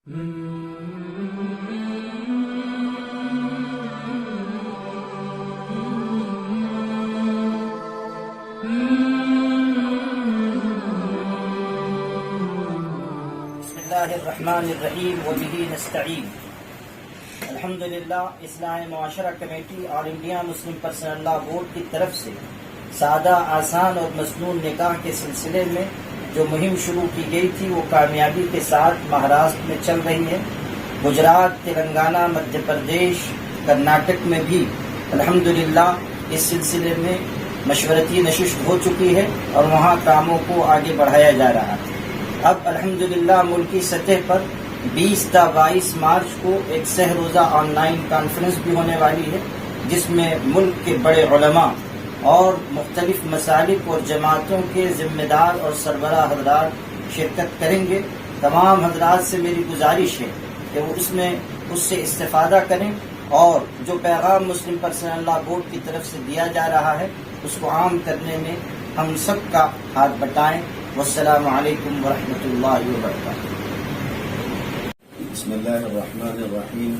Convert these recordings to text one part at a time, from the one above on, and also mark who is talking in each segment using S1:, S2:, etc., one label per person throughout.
S1: اللہ الرحمن الرحیم وبہ نستعین۔ الحمدللہ اصلاح معاشرہ کمیٹی آل انڈیا مسلم پرسنل لا بورڈ کی طرف سے سادہ، آسان اور مسنون نکاح کے سلسلے میں جو مہم شروع کی گئی تھی وہ کامیابی کے ساتھ مہاراشٹر میں چل رہی ہے۔ گجرات، تلنگانہ، مدھیہ پردیش، کرناٹک میں بھی الحمدللہ اس سلسلے میں مشورتی نشست ہو چکی ہے اور وہاں کاموں کو آگے بڑھایا جا رہا ہے۔ اب الحمدللہ ملکی سطح پر 20 تا 22 مارچ کو ایک سہ روزہ آن لائن کانفرنس بھی ہونے والی ہے، جس میں ملک کے بڑے علماء اور مختلف مسالک اور جماعتوں کے ذمہ دار اور سربراہ حضرات شرکت کریں گے۔ تمام حضرات سے میری گزارش ہے کہ وہ اس سے استفادہ کریں اور جو پیغام مسلم پرسنل لا بورڈ کی طرف سے دیا جا رہا ہے اس کو عام کرنے میں ہم سب کا ہاتھ بٹائیں۔ والسلام علیکم ورحمۃ اللہ وبرکاتہ۔
S2: بسم اللہ الرحمن الرحیم۔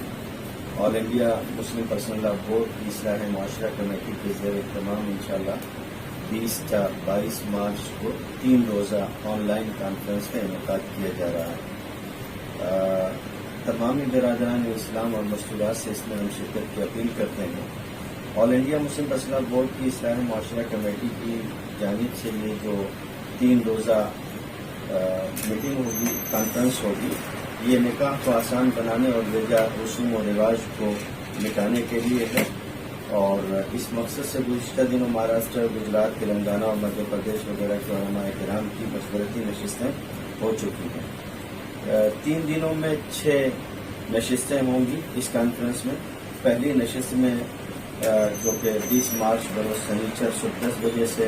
S2: آل انڈیا مسلم پرسنل لا بورڈ کی اصلاح معاشرہ کمیٹی کے زیر اہتمام انشاءاللہ 20 تا 22 مارچ کو 3 روزہ آن لائن کانفرنس کا انعقاد کیا جا رہا ہے۔ تمامی برادران اسلام اور مستورات سے اس میں ہم شرکت کی اپیل کرتے ہیں۔ آل انڈیا مسلم پرسنل لا بورڈ کی اصلاح معاشرہ کمیٹی کی جانب سے یہ جو 3 روزہ میٹنگ ہوگی، کانفرنس ہوگی، یہ نکاح کو آسان بنانے اور بیجا رسوم و رواج کو مٹانے کے لیے ہے، اور اس مقصد سے گزشتہ دنوں مہاراشٹر، گجرات، تلنگانہ اور مدھیہ پردیش وغیرہ کے علماء کرام کی مشورتی نشستیں ہو چکی ہیں۔ 3 دنوں میں 6 نشستیں ہوں گی اس کانفرنس میں۔ پہلی نشست میں جو کہ 20 مارچ بروز سنیچر صبح 10 بجے سے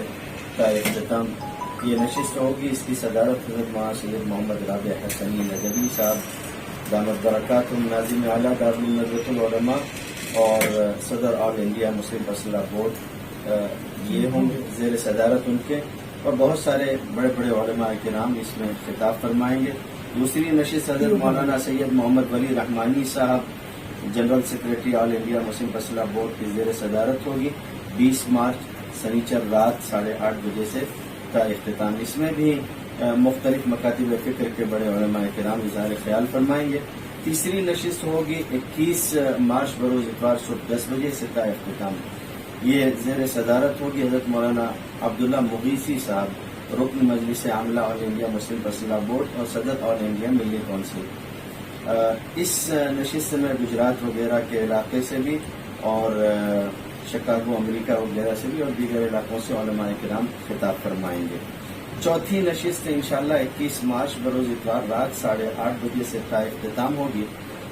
S2: کا اختتام یہ نشست ہوگی، اس کی صدارت حضرت مولانا سید محمد رابع حسنی نجوی صاحب دامت برکاتہم ناظم اعلیٰ دارالندوۃ العلماء اور صدر آل انڈیا مسلم پرسنل لا بورڈ یہ ہوں گے زیر صدارت ان کے، اور بہت سارے بڑے بڑے علماء کرام اس میں خطاب فرمائیں گے۔ دوسری نشست حضرت مولانا سید محمد ولی رحمانی صاحب جنرل سیکریٹری آل انڈیا مسلم پرسنل لا بورڈ کی زیر صدارت ہوگی، 20 مارچ سنیچر رات 8:30 بجے سے کا اختتام۔ اس میں بھی مختلف مکاتب فکر کے بڑے علماء کرام اظہار خیال فرمائیں گے۔ تیسری نشست ہوگی 21 مارچ بروز اتوار صبح 10 بجے سے کا اختتام۔ یہ زیر صدارت ہوگی حضرت مولانا عبداللہ مغیثی صاحب رکن مجلس عاملہ آل انڈیا مسلم پرسنل لا بورڈ اور صدر آل انڈیا ملی کونسل۔ اس نشست میں گجرات وغیرہ کے علاقے سے بھی اور شکاگو امریکہ وغیرہ سے بھی اور دیگر علاقوں سے علماء کرام خطاب فرمائیں گے۔ چوتھی نشست انشاءاللہ 21 مارچ بروز اتوار رات 8:30 بجے سے کا اختتام ہوگی۔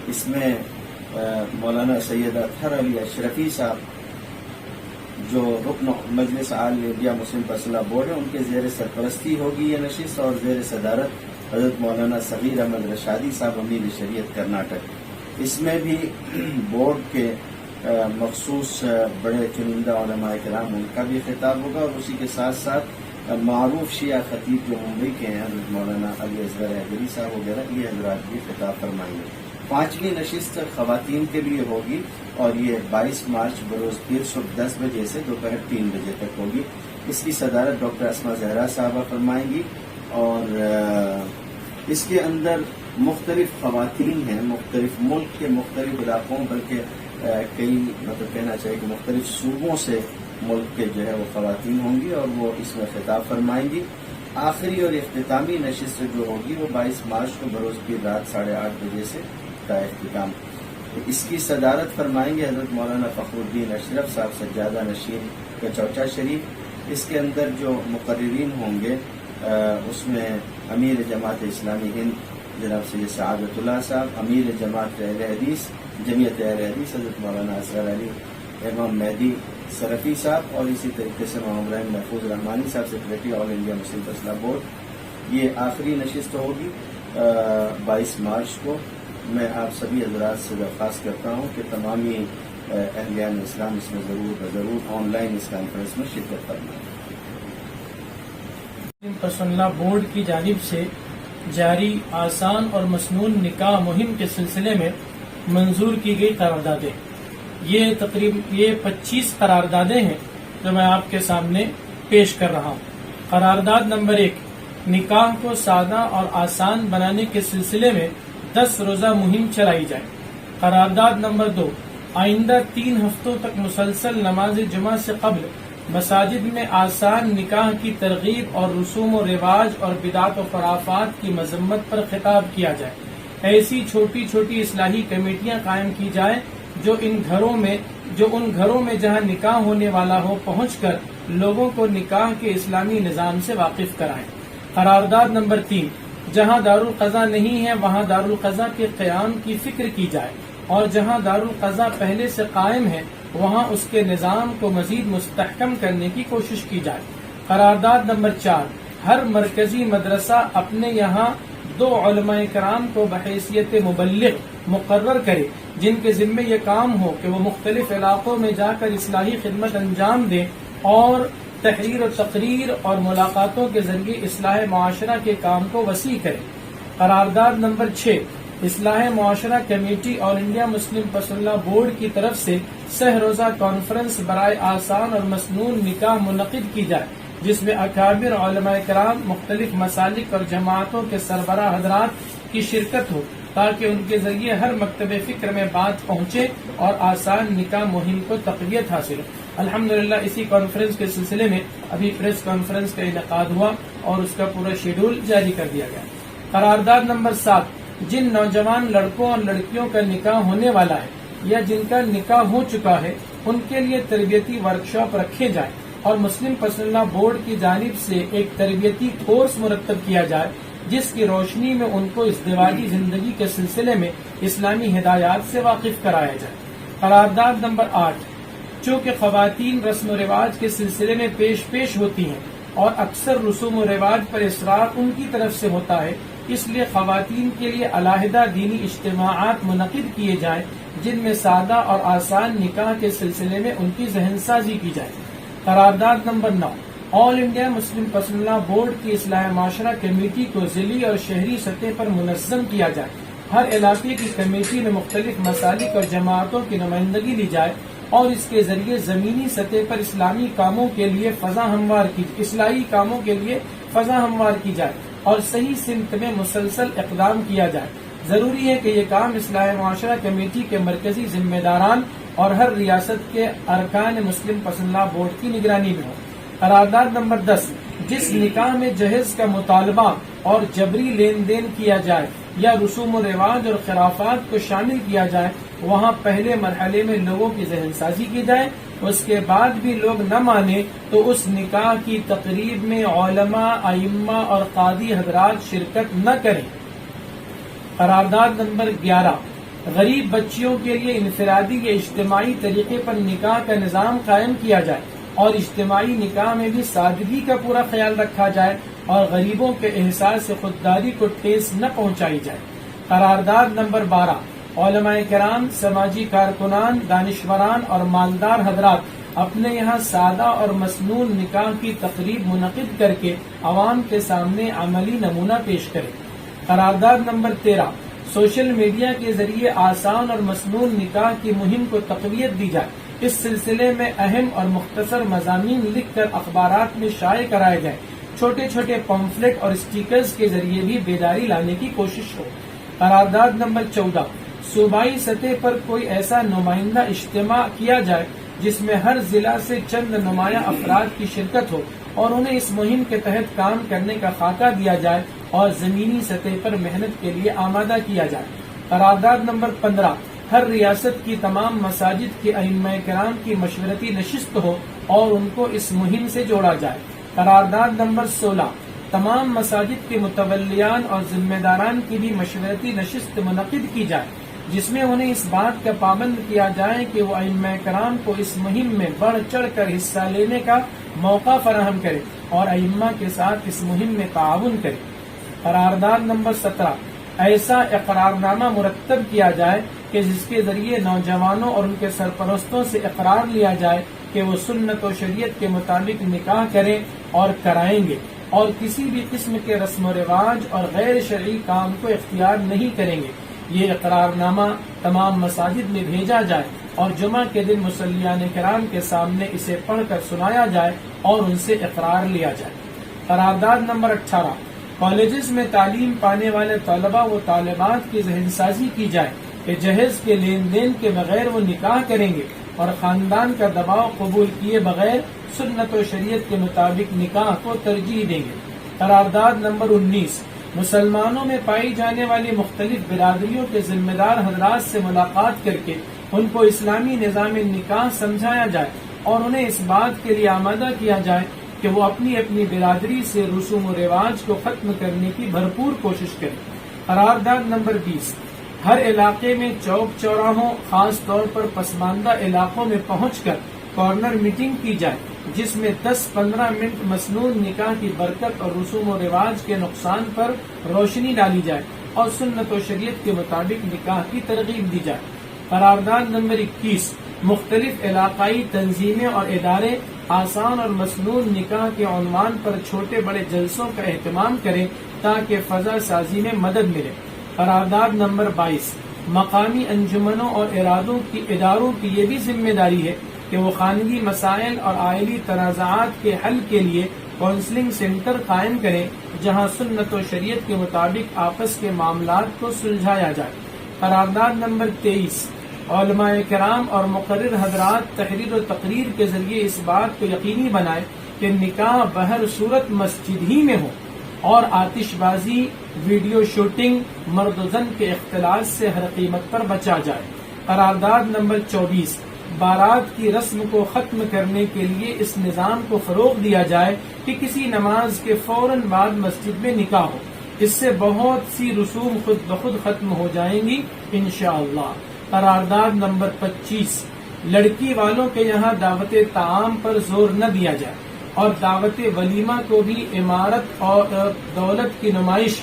S2: اس میں مولانا سید اطہر علی اشرفی صاحب جو رکن مجلس آل انڈیا مسلم پرسنل لا بورڈ ہے ان کے زیر سرپرستی ہوگی یہ نشست، اور زیر صدارت حضرت مولانا صغیر احمد رشادی صاحب امیر شریعت کرناٹک۔ اس میں بھی بورڈ کے مخصوص بڑے چنندہ علماء کرام ان کا بھی خطاب ہوگا، اور اسی کے ساتھ ساتھ معروف شیعہ خطیب جو ممبئی کے ہیں حضرت مولانا علی اصغر حیدری صاحب وغیرہ یہ حضرات بھی خطاب فرمائیں گے۔ 5ویں نشست خواتین کے لیے ہوگی اور یہ 22 مارچ بروز پیر صبح 10 بجے سے دوپہر 3 بجے تک ہوگی۔ اس کی صدارت ڈاکٹر اسما زہرا صاحبہ فرمائیں گی، اور اس کے اندر مختلف خواتین ہیں، مختلف ملک کے مختلف علاقوں بلکہ کئی کہنا چاہیے کہ مختلف صوبوں سے ملک کے جو ہے وہ خواتین ہوں گی اور وہ اس میں خطاب فرمائیں گی۔ آخری اور اختتامی نشست جو ہوگی وہ 22 مارچ کو بروز پیر رات 8:30 بجے سے کا اختتام۔ اس کی صدارت فرمائیں گے حضرت مولانا فخر الدین اشرف صاحب سجادہ نشین کچوچا شریف۔ اس کے اندر جو مقررین ہوں گے اس میں امیر جماعت اسلامی ہند جناب سید سعادت اللہ صاحب، امیر جماعت اہل حدیث جمعیت اہل حدیث حضرت مولانا اصغر علی امام مہدی سرفی صاحب، اور اسی طریقے سے محمد ابراہیم محفوظ رحمانی صاحب سیکریٹری آل انڈیا مسلم پرسنل لا بورڈ۔ یہ آخری نشست ہوگی 22 مارچ کو۔ میں آپ سبھی حضرات سے درخواست کرتا ہوں کہ تمامی اہلیان اسلام اس میں ضرور آن لائن اس کانفرنس میں شرکت کرنا ہے۔
S3: مسلم پرسنل لا بورڈ کی جانب سے جاری آسان اور مسنون نکاح مہم کے سلسلے میں منظور کی گئی قراردادیں. یہ تقریباً 25 قراردادیں ہیں جو میں آپ کے سامنے پیش کر رہا ہوں. قرارداد نمبر 1، نکاح کو سادہ اور آسان بنانے کے سلسلے میں 10 روزہ مہم چلائی جائے. قرارداد نمبر 2، آئندہ 3 ہفتوں تک مسلسل نماز جمعہ سے قبل مساجد میں آسان نکاح کی ترغیب اور رسوم و رواج اور بدعت و خرافات کی مذمت پر خطاب کیا جائے. ایسی چھوٹی چھوٹی اصلاحی کمیٹیاں قائم کی جائیں جو ان گھروں میں جہاں نکاح ہونے والا ہو پہنچ کر لوگوں کو نکاح کے اسلامی نظام سے واقف کرائیں. قرارداد نمبر 3، جہاں دارالقضا نہیں ہے وہاں دارالقضا کے قیام کی فکر کی جائے اور جہاں دارالقضا پہلے سے قائم ہے وہاں اس کے نظام کو مزید مستحکم کرنے کی کوشش کی جائے. قرارداد نمبر 4، ہر مرکزی مدرسہ اپنے یہاں 2 علماء کرام کو بحیثیت مبلغ مقرر کرے جن کے ذمے یہ کام ہو کہ وہ مختلف علاقوں میں جا کر اصلاحی خدمت انجام دیں اور تحریر و تقریر اور ملاقاتوں کے ذریعے اصلاح معاشرہ کے کام کو وسیع کریں. قرارداد نمبر 6، اصلاح معاشرہ کمیٹی آل انڈیا مسلم پسندہ بورڈ کی طرف سے 6 روزہ کانفرنس برائے آسان اور مسنون نکاح منعقد کی جائے جس میں اکابر علماء کرام، مختلف مسالک اور جماعتوں کے سربراہ حضرات کی شرکت ہو تاکہ ان کے ذریعے ہر مکتب فکر میں بات پہنچے اور آسان نکاح مہم کو تقویت حاصل ہو. الحمدللہ اسی کانفرنس کے سلسلے میں ابھی پریس کانفرنس کا انعقاد ہوا اور اس کا پورا شیڈول جاری کر دیا گیا. قرارداد نمبر 7، جن نوجوان لڑکوں اور لڑکیوں کا نکاح ہونے والا ہے یا جن کا نکاح ہو چکا ہے ان کے لیے تربیتی ورکشاپ رکھے جائیں اور مسلم پسندہ بورڈ کی جانب سے ایک تربیتی کورس مرتب کیا جائے جس کی روشنی میں ان کو ازدواجی زندگی کے سلسلے میں اسلامی ہدایات سے واقف کرایا جائے. قرارداد نمبر 8، چونکہ خواتین رسم و رواج کے سلسلے میں پیش ہوتی ہیں اور اکثر رسوم و رواج پر اصرار ان کی طرف سے ہوتا ہے، اس لیے خواتین کے لیے علیحدہ دینی اجتماعات منعقد کیے جائیں جن میں سادہ اور آسان نکاح کے سلسلے میں ان کی ذہن سازی کی جائے. قرارداد نمبر 9، آل انڈیا مسلم پسندہ بورڈ کی اصلاح معاشرہ کمیٹی کو ضلعی اور شہری سطح پر منظم کیا جائے. ہر علاقے کی کمیٹی میں مختلف مسالک اور جماعتوں کی نمائندگی لی جائے اور اس کے ذریعے زمینی سطح پر اصلاحی کاموں کے لیے فضا ہموار کی جائے اور صحیح سمت میں مسلسل اقدام کیا جائے. ضروری ہے کہ یہ کام اصلاح معاشرہ کمیٹی کے مرکزی ذمہ داران اور ہر ریاست کے ارکان مسلم پسندہ بورڈ کی نگرانی میں ہو. قرارداد نمبر 10، جس نکاح میں جہیز کا مطالبہ اور جبری لین دین کیا جائے یا رسوم و رواج اور خرافات کو شامل کیا جائے وہاں پہلے مرحلے میں لوگوں کی ذہن سازی کی جائے، اس کے بعد بھی لوگ نہ مانے تو اس نکاح کی تقریب میں علماء، ائمہ اور قاضی حضرات شرکت نہ کریں. قرارداد نمبر 11، غریب بچیوں کے لیے انفرادی یا اجتماعی طریقے پر نکاح کا نظام قائم کیا جائے اور اجتماعی نکاح میں بھی سادگی کا پورا خیال رکھا جائے اور غریبوں کے احساس خودداری کو ٹھیس نہ پہنچائی جائے. قرارداد نمبر 12، علماء کرام، سماجی کارکنان، دانشوران اور مالدار حضرات اپنے یہاں سادہ اور مسنون نکاح کی تقریب منعقد کر کے عوام کے سامنے عملی نمونہ پیش کریں. قرارداد نمبر 13، سوشل میڈیا کے ذریعے آسان اور مسنون نکاح کی مہم کو تقویت دی جائے. اس سلسلے میں اہم اور مختصر مضامین لکھ کر اخبارات میں شائع کرائے جائیں. چھوٹے چھوٹے پمفلٹ اور اسٹیکرز کے ذریعے بھی بیداری لانے کی کوشش ہو. قرارداد نمبر 14، صوبائی سطح پر کوئی ایسا نمائندہ اجتماع کیا جائے جس میں ہر ضلع سے چند نمایاں افراد کی شرکت ہو اور انہیں اس مہم کے تحت کام کرنے کا خاکہ دیا جائے اور زمینی سطح پر محنت کے لیے آمادہ کیا جائے. قرارداد نمبر 15، ہر ریاست کی تمام مساجد کے ائمہ کرام کی مشورتی نشست ہو اور ان کو اس مہم سے جوڑا جائے. قرارداد نمبر 16، تمام مساجد کے متولیان اور ذمہ داران کی بھی مشورتی نشست منعقد کی جائے جس میں انہیں اس بات کا پابند کیا جائے کہ وہ ائمہ کرام کو اس مہم میں بڑھ چڑھ کر حصہ لینے کا موقع فراہم کرے اور ائمہ کے ساتھ اس مہم میں تعاون کرے. قرارداد نمبر 17، ایسا اقرارنامہ مرتب کیا جائے کہ جس کے ذریعے نوجوانوں اور ان کے سرپرستوں سے اقرار لیا جائے کہ وہ سنت و شریعت کے مطابق نکاح کریں اور کرائیں گے. اور کسی بھی قسم کے رسم و رواج اور غیر شرعی کام کو اختیار نہیں کریں گے۔ یہ اقرار نامہ تمام مساجد میں بھیجا جائے اور جمعہ کے دن مصلیان کرام کے سامنے اسے پڑھ کر سنایا جائے اور ان سے اقرار لیا جائے۔ قرارداد نمبر 18، کالجز میں تعلیم پانے والے طلباء و طالبات کی ذہن سازی کی جائے کہ جہیز کے لین دین کے بغیر وہ نکاح کریں گے اور خاندان کا دباؤ قبول کیے بغیر سنت و شریعت کے مطابق نکاح کو ترجیح دیں گے۔ قرارداد نمبر 19، مسلمانوں میں پائی جانے والی مختلف برادریوں کے ذمہ دار حضرات سے ملاقات کر کے ان کو اسلامی نظام نکاح سمجھایا جائے اور انہیں اس بات کے لیے آمادہ کیا جائے کہ وہ اپنی اپنی برادری سے رسوم و رواج کو ختم کرنے کی بھرپور کوشش کریں۔ قرارداد نمبر 20، ہر علاقے میں چوک چوراہوں خاص طور پر پسماندہ علاقوں میں پہنچ کر کارنر میٹنگ کی جائے جس میں 10-15 منٹ مسنون نکاح کی برکت اور رسوم و رواج کے نقصان پر روشنی ڈالی جائے اور سنت و شریعت کے مطابق نکاح کی ترغیب دی جائے۔ قرارداد نمبر 21، مختلف علاقائی تنظیمیں اور ادارے آسان اور مسنون نکاح کے عنوان پر چھوٹے بڑے جلسوں کا اہتمام کریں تاکہ فضا سازی میں مدد ملے۔ قرارداد نمبر 22، مقامی انجمنوں اور اداروں کی یہ بھی ذمہ داری ہے کہ وہ خانگی مسائل اور آئلی تنازعات کے حل کے لیے کونسلنگ سینٹر قائم کریں جہاں سنت و شریعت کے مطابق آپس کے معاملات کو سلجھایا جائے۔ قرارداد نمبر 23، علماء کرام اور مقرر حضرات تحریر و تقریر کے ذریعے اس بات کو یقینی بنائیں کہ نکاح بہر صورت مسجد ہی میں ہو اور آتش بازی، ویڈیو شوٹنگ، مرد و زن کے اختلاط سے ہر قیمت پر بچا جائے۔ قرارداد نمبر 24، بارات کی رسم کو ختم کرنے کے لیے اس نظام کو فروغ دیا جائے کہ کسی نماز کے فوراً بعد مسجد میں نکاح ہو۔ اس سے بہت سی رسوم خود بخود ختم ہو جائیں گی انشاءاللہ۔ قرارداد نمبر 25، لڑکی والوں کے یہاں دعوت طعام پر زور نہ دیا جائے اور دعوت ولیمہ کو بھی عمارت اور دولت کی نمائش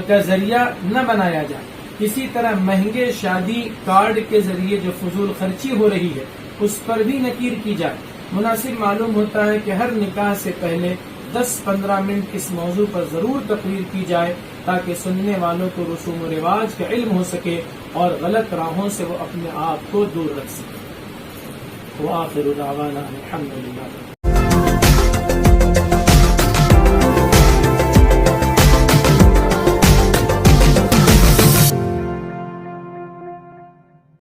S3: کا ذریعہ نہ بنایا جائے۔ اسی طرح مہنگے شادی کارڈ کے ذریعے جو فضول خرچی ہو رہی ہے اس پر بھی نکیر کی جائے۔ مناسب معلوم ہوتا ہے کہ ہر نکاح سے پہلے 10-15 منٹ اس موضوع پر ضرور تقریر کی جائے تاکہ سننے والوں کو رسوم و رواج کا علم ہو سکے اور غلط راہوں سے وہ اپنے آپ کو دور رکھ سکے۔ وآخر دعوانا الحمدللہ۔